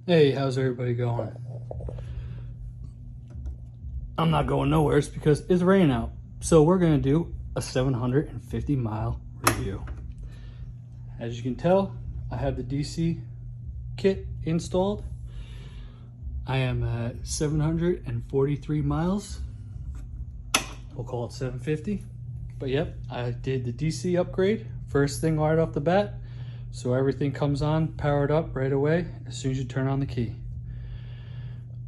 Hey, how's everybody going? I'm not going nowhere because it's raining out. So we're gonna do a 750 mile review. As you can tell, I have the DC kit installed. I am at 743 miles. We'll call it 750. But yep, I did the DC upgrade first thing right off the bat. So everything comes on, powered up right away as soon as you turn on the key.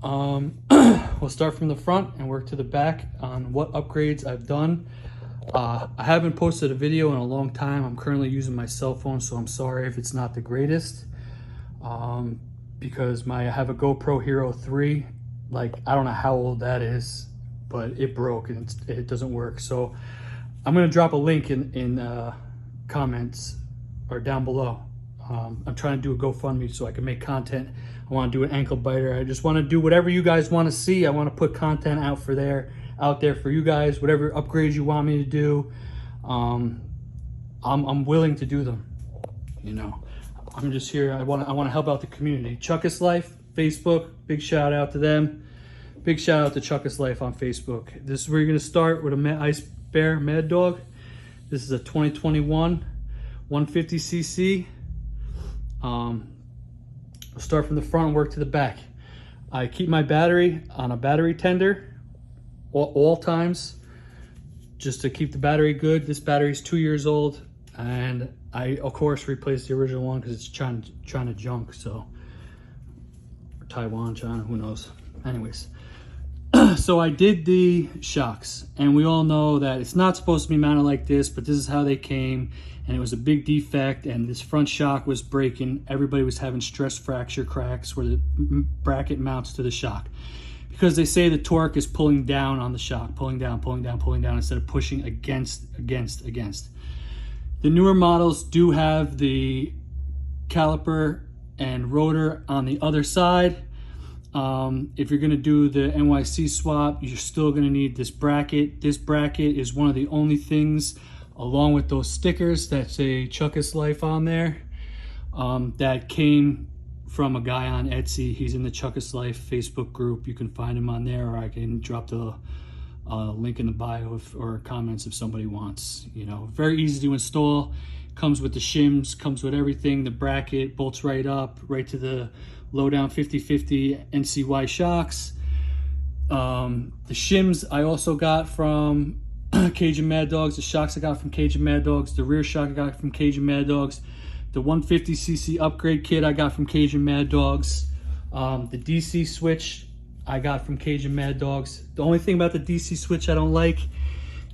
We'll start from the front and work to the back on what upgrades I've done. I haven't posted a video in a long time. I'm currently using my cell phone, so I'm sorry if it's not the greatest. Because I have a GoPro Hero 3. Like, I don't know how old that is, but it broke and it doesn't work. So I'm gonna drop a link in comments or down below. I'm trying to do a GoFundMe so I can make content. I want to do an ankle biter. I just want to do whatever you guys want to see. I want to put content out there for you guys. Whatever upgrades you want me to do, I'm willing to do them. You know, I'm just here. I want to help out the community. Chuckus Life Facebook. Big shout out to them. Big shout out to Chuckus Life on Facebook. This is where you're gonna start with a IceBear MADDOG. This is a 2021 150cc. I'll start from the front and work to the back. I keep my battery on a battery tender all times, just to keep the battery good. This battery is 2 years old, and I of course replaced the original one because it's trying to junk. So, or Taiwan, China, who knows? Anyways, so I did the shocks, and we all know that it's not supposed to be mounted like this, but this is how they came, and it was a big defect, and this front shock was breaking. Everybody was having stress fracture cracks where the bracket mounts to the shock, because they say the torque is pulling down on the shock, pulling down instead of pushing against. The newer models do have the caliper and rotor on the other side. If you're gonna do the NYC swap, you're still gonna need this bracket. This bracket is one of the only things, along with those stickers that say Chuckus Life on there, that came from a guy on Etsy. He's in the Chuckus Life Facebook group. You can find him on there, or I can drop the link in the bio or comments if somebody wants. You know, very easy to install. Comes with the shims, comes with everything. The bracket bolts right up, right to the low down 50/50 NCY shocks. The shims I also got from Cajun MADDOGs. The shocks I got from Cajun MADDOGs. The rear shock I got from Cajun MADDOGs. The 150cc upgrade kit I got from Cajun MADDOGs. The DC switch I got from Cajun MADDOGs. The only thing about the DC switch I don't like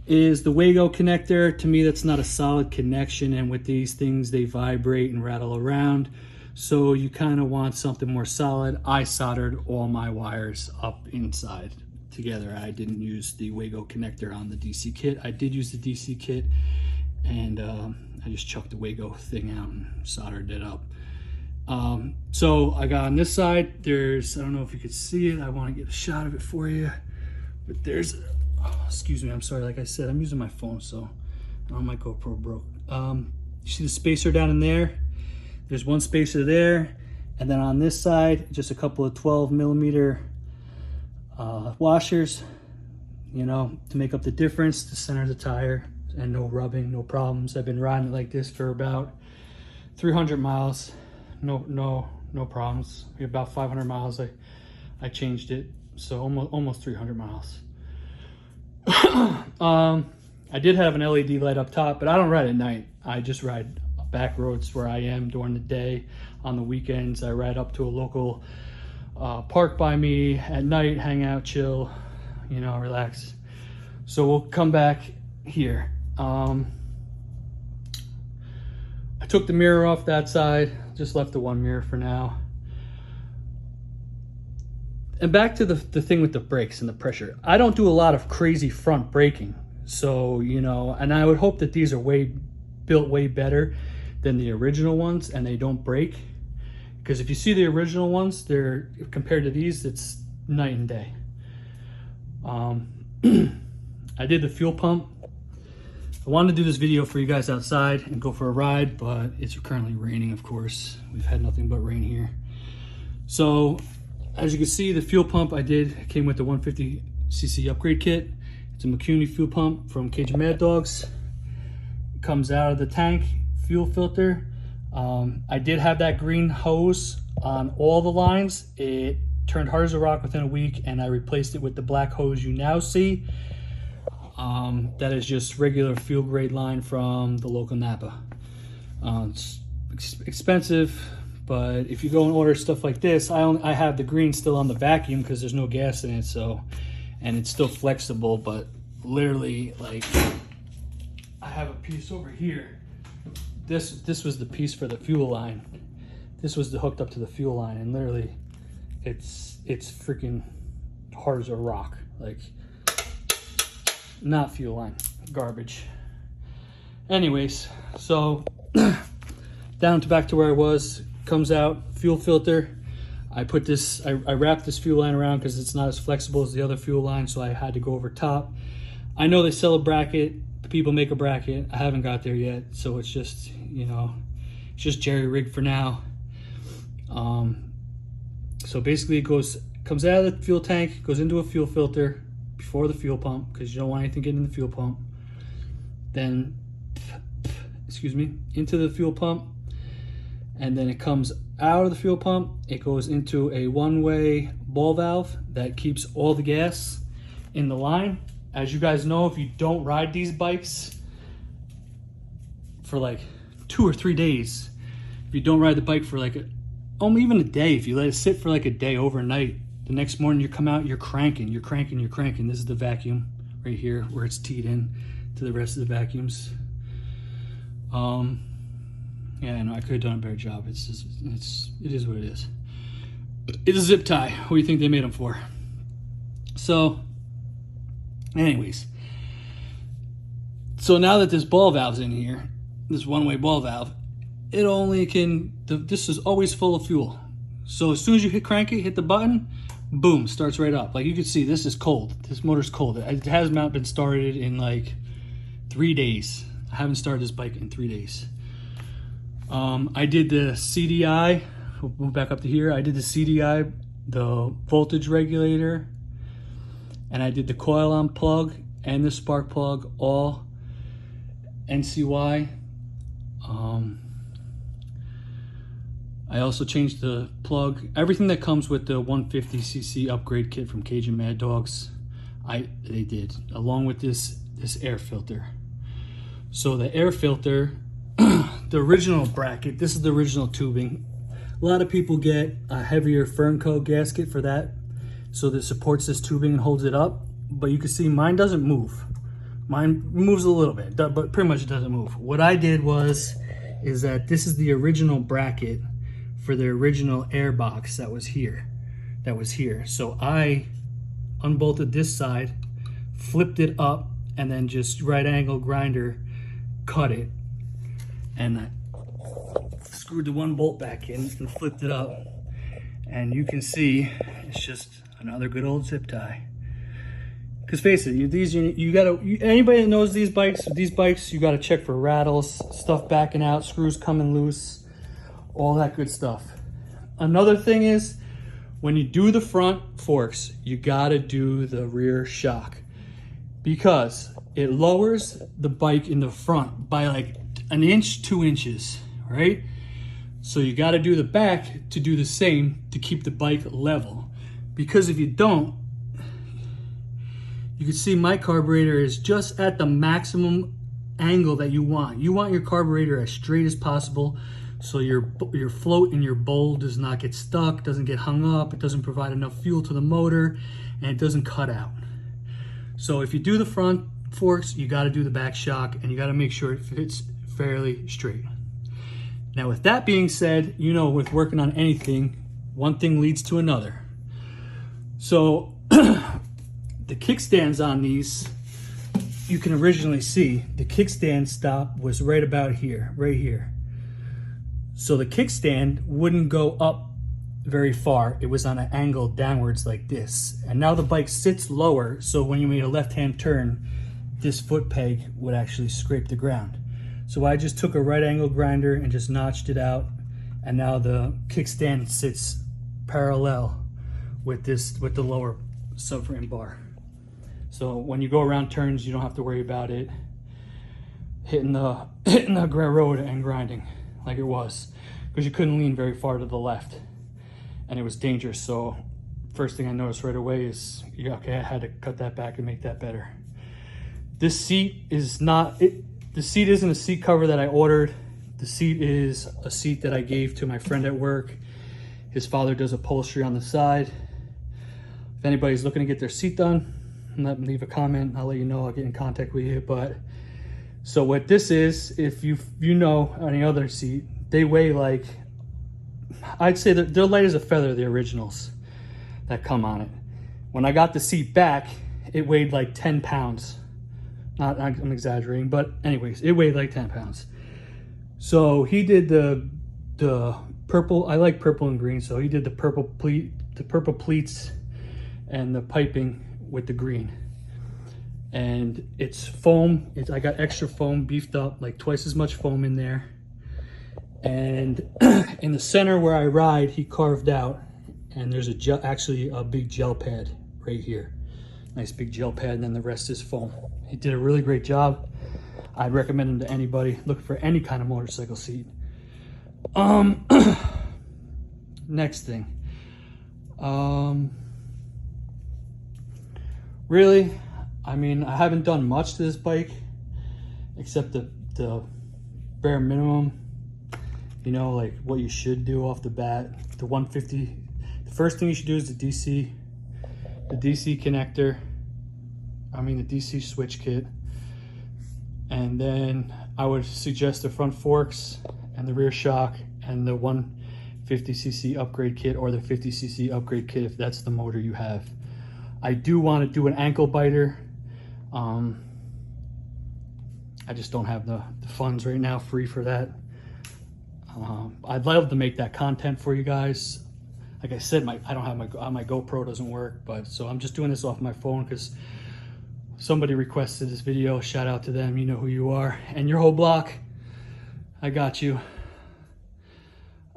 is the Wago connector. To me, that's not a solid connection, and with these things, they vibrate and rattle around. So you kind of want something more solid. I soldered all my wires up inside together. I didn't use the Wago connector on the DC kit. I did use the DC kit, and I just chucked the Wago thing out and soldered it up. So I got on this side, there's, I don't know if you could see it. I want to get a shot of it for you, but there's, excuse me, I'm sorry, like I said, I'm using my phone, so my GoPro broke. You see the spacer down in there? There's one spacer there, and then on this side, just a couple of 12mm washers, you know, to make up the difference, to center the tire, and no rubbing, no problems. I've been riding it like this for about 300 miles, no problems. About 500 miles, I changed it, so almost 300 miles. I did have an LED light up top, but I don't ride at night. I just ride back roads where I am during the day. On the weekends, I ride up to a local park by me at night, hang out, chill, you know, relax. So we'll come back here. I took the mirror off that side, just left the one mirror for now. And back to the thing with the brakes and the pressure. I don't do a lot of crazy front braking. So, you know, and I would hope that these are built way better than the original ones, and they don't break. Because if you see the original ones, they're, compared to these, it's night and day. I did the fuel pump. I wanted to do this video for you guys outside and go for a ride, but it's currently raining, of course. We've had nothing but rain here. So as you can see, the fuel pump I did came with the 150cc upgrade kit. It's a McCuney fuel pump from Cajun MADDOG. Comes out of the tank, fuel filter. I did have that green hose on all the lines. It turned hard as a rock within a week, and I replaced it with the black hose you now see. That is just regular fuel grade line from the local Napa. It's expensive, but if you go and order stuff like this, I have the green still on the vacuum because there's no gas in it, so, and it's still flexible, but literally, like, I have a piece over here. This was the piece for the fuel line. This was hooked up to the fuel line, and literally it's freaking hard as a rock. Like, not fuel line, garbage. Anyways, so down to back to where I was. Comes out, fuel filter. I put this, I wrapped this fuel line around because it's not as flexible as the other fuel line, so I had to go over top. I know they sell a bracket, people make a bracket. I haven't got there yet, so it's just, you know, it's just jerry rigged for now. So basically it comes out of the fuel tank, goes into a fuel filter before the fuel pump, because you don't want anything getting in the fuel pump. Then, excuse me, into the fuel pump, and then it comes out of the fuel pump. It goes into a one-way ball valve that keeps all the gas in the line. As you guys know, if you don't ride these bikes for like 2 or 3 days, if you don't ride the bike for like even a day, if you let it sit for like a day overnight, the next morning you come out, you're cranking. This is the vacuum right here where it's teed in to the rest of the vacuums. Yeah, I know I could have done a better job. It is what it is. It's a zip tie. What do you think they made them for? So, anyways, so now that this ball valve's in here, this one-way ball valve, it only can, this is always full of fuel. So as soon as you hit the button, boom, starts right up. Like you can see, this is cold. This motor's cold. It has not been started in like 3 days. I haven't started this bike in 3 days. I did the CDI, we'll move back up to here. I did the CDI, the voltage regulator, and I did the coil on plug and the spark plug, all NCY. I also changed the plug, everything that comes with the 150cc upgrade kit from Cajun MADDOG. They did, along with this air filter. So the air filter, the original bracket, this is the original tubing. A lot of people get a heavier Fernco gasket for that, so that it supports this tubing and holds it up. But you can see mine doesn't move. Mine moves a little bit, but pretty much it doesn't move. What I did is that this is the original bracket for the original air box that was here. So I unbolted this side, flipped it up, and then just right angle grinder cut it. And I screwed the one bolt back in and flipped it up. And you can see it's just another good old zip tie. Because face it, anybody that knows these bikes, you gotta check for rattles, stuff backing out, screws coming loose, all that good stuff. Another thing is, when you do the front forks, you gotta do the rear shock, because it lowers the bike in the front by like 1 inch, 2 inches, right? So you gotta do the back to do the same to keep the bike level. Because if you don't, you can see my carburetor is just at the maximum angle that you want. You want your carburetor as straight as possible, so your float in your bowl does not get stuck, doesn't get hung up, it doesn't provide enough fuel to the motor, and it doesn't cut out. So if you do the front forks, you gotta do the back shock, and you gotta make sure it fits fairly straight. Now with that being said, you know, with working on anything, one thing leads to another. So the kickstands on these, you can originally see the kickstand stop was right about here, right here. So the kickstand wouldn't go up very far. It was on an angle downwards like this. And now the bike sits lower, so when you made a left-hand turn, this foot peg would actually scrape the ground. So I just took a right angle grinder and just notched it out, and now the kickstand sits parallel with the lower subframe bar. So when you go around turns, you don't have to worry about it hitting the road and grinding like it was, because you couldn't lean very far to the left and it was dangerous. So first thing I noticed right away is, yeah, okay, I had to cut that back and make that better. This seat is not it. The seat isn't a seat cover that I ordered. The seat is a seat that I gave to my friend at work. His father does upholstery on the side. If anybody's looking to get their seat done, leave a comment. I'll let you know. I'll get in contact with you. But so what this is, if you know any other seat, they weigh like, I'd say that they're light as a feather, the originals that come on it. When I got the seat back, it weighed like 10 pounds. I'm exaggerating, but anyways, it weighed like 10 pounds. So he did the purple. I like purple and green, so he did the purple pleats and the piping with the green. And it's foam. I got extra foam beefed up, like twice as much foam in there. And in the center where I ride, he carved out, and there's actually a big gel pad right here. Nice big gel pad, and then the rest is foam. He did a really great job. I'd recommend him to anybody looking for any kind of motorcycle seat. Next thing. Really, I mean, I haven't done much to this bike except the bare minimum, you know, like what you should do off the bat. The 150, the first thing you should do is the DC connector. I mean, the DC switch kit. And then I would suggest the front forks and the rear shock and the 150cc upgrade kit, or the 50cc upgrade kit if that's the motor you have. I do want to do an ankle biter. I just don't have the funds right now free for that. I'd love to make that content for you guys. Like I said, I don't have my GoPro doesn't work, but so I'm just doing this off my phone because somebody requested this video. Shout out to them. You know who you are. And your whole block, I got you.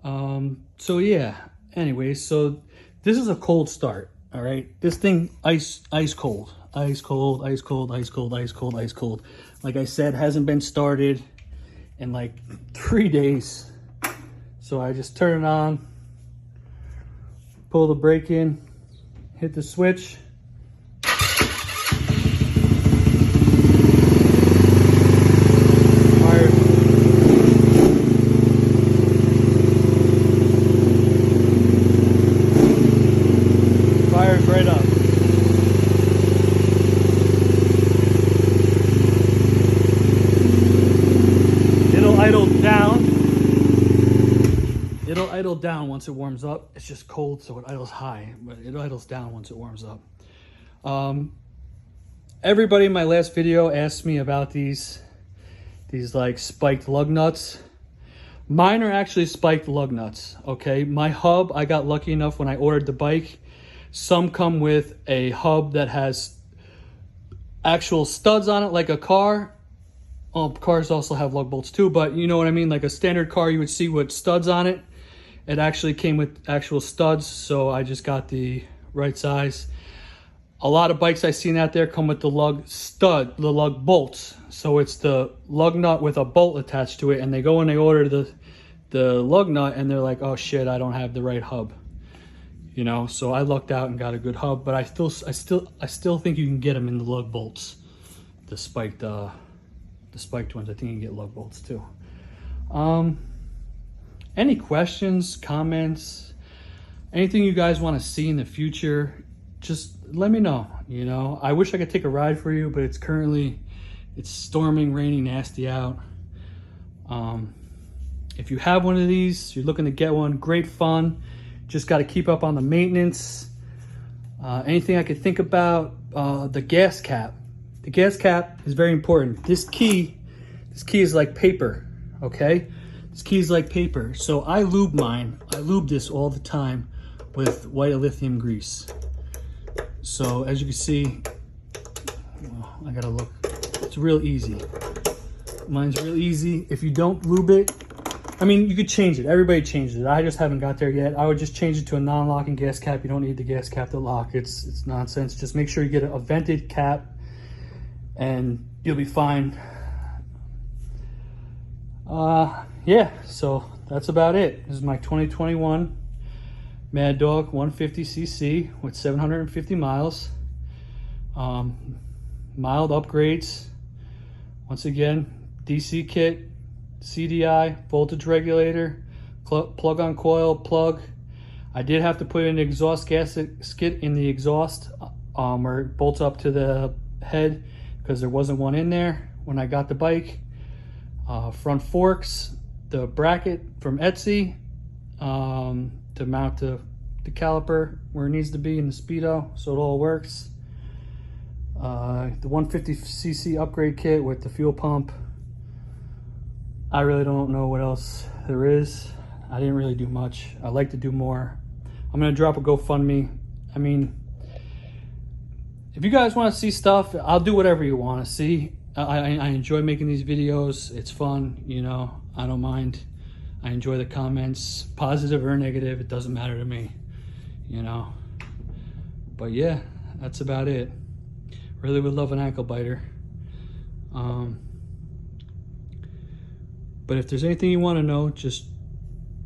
So yeah, anyways, so this is a cold start. All right, this thing ice cold. Like I said, hasn't been started in like 3 days. So I just turn it on, pull the brake in, hit the switch. Fires right up. It'll idle down. It'll idle down once it warms up. It's just cold, so it idles high, but it idles down once it warms up. Everybody in my last video asked me about these like spiked lug nuts. Mine are actually spiked lug nuts, okay? My hub, I got lucky enough when I ordered the bike. Some come with a hub that has actual studs on it like a car. Cars also have lug bolts too, but you know what I mean? Like a standard car, you would see with studs on it. It actually came with actual studs, so I just got the right size. A lot of bikes I've seen out there come with the lug bolts. So it's the lug nut with a bolt attached to it, and they go and they order the lug nut, and they're like, oh shit, I don't have the right hub. You know, so I lucked out and got a good hub, but I still think you can get them in the lug bolts, the spiked ones. I think you can get lug bolts too. Any questions, comments, anything you guys want to see in the future, just let me know. You know, I wish I could take a ride for you, but it's storming, raining, nasty out. If you have one of these, you're looking to get one, great fun. Just got to keep up on the maintenance. Anything I could think about, the gas cap. The gas cap is very important. This key is like paper, okay? This key is like paper. So I lube mine. I lube this all the time with white lithium grease. So as you can see, well, I gotta look. It's real easy. Mine's real easy. If you don't lube it, I mean, you could change it. Everybody changes it. I just haven't got there yet. I would just change it to a non-locking gas cap. You don't need the gas cap to lock. It's nonsense. Just make sure you get a vented cap and you'll be fine. Yeah, so that's about it. This is my 2021 MADDOG 150cc with 750 miles. Mild upgrades. Once again, DC kit, CDI, voltage regulator, plug on coil, plug. I did have to put an exhaust gasket in the exhaust where it bolts up to the head because there wasn't one in there when I got the bike. Front forks, the bracket from Etsy to mount the caliper where it needs to be in the speedo so it all works. The 150cc upgrade kit with the fuel pump. I really don't know what else there is. I didn't really do much. I'd like to do more. I'm gonna drop a GoFundMe. I mean, if you guys want to see stuff, I'll do whatever you want to see. I enjoy making these videos. It's fun, you know. I don't mind. I enjoy the comments, positive or negative. It doesn't matter to me, you know. But yeah, that's about it. Really would love an ankle biter. But if there's anything you want to know, just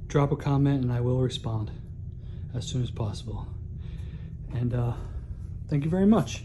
drop a comment and I will respond as soon as possible. And thank you very much.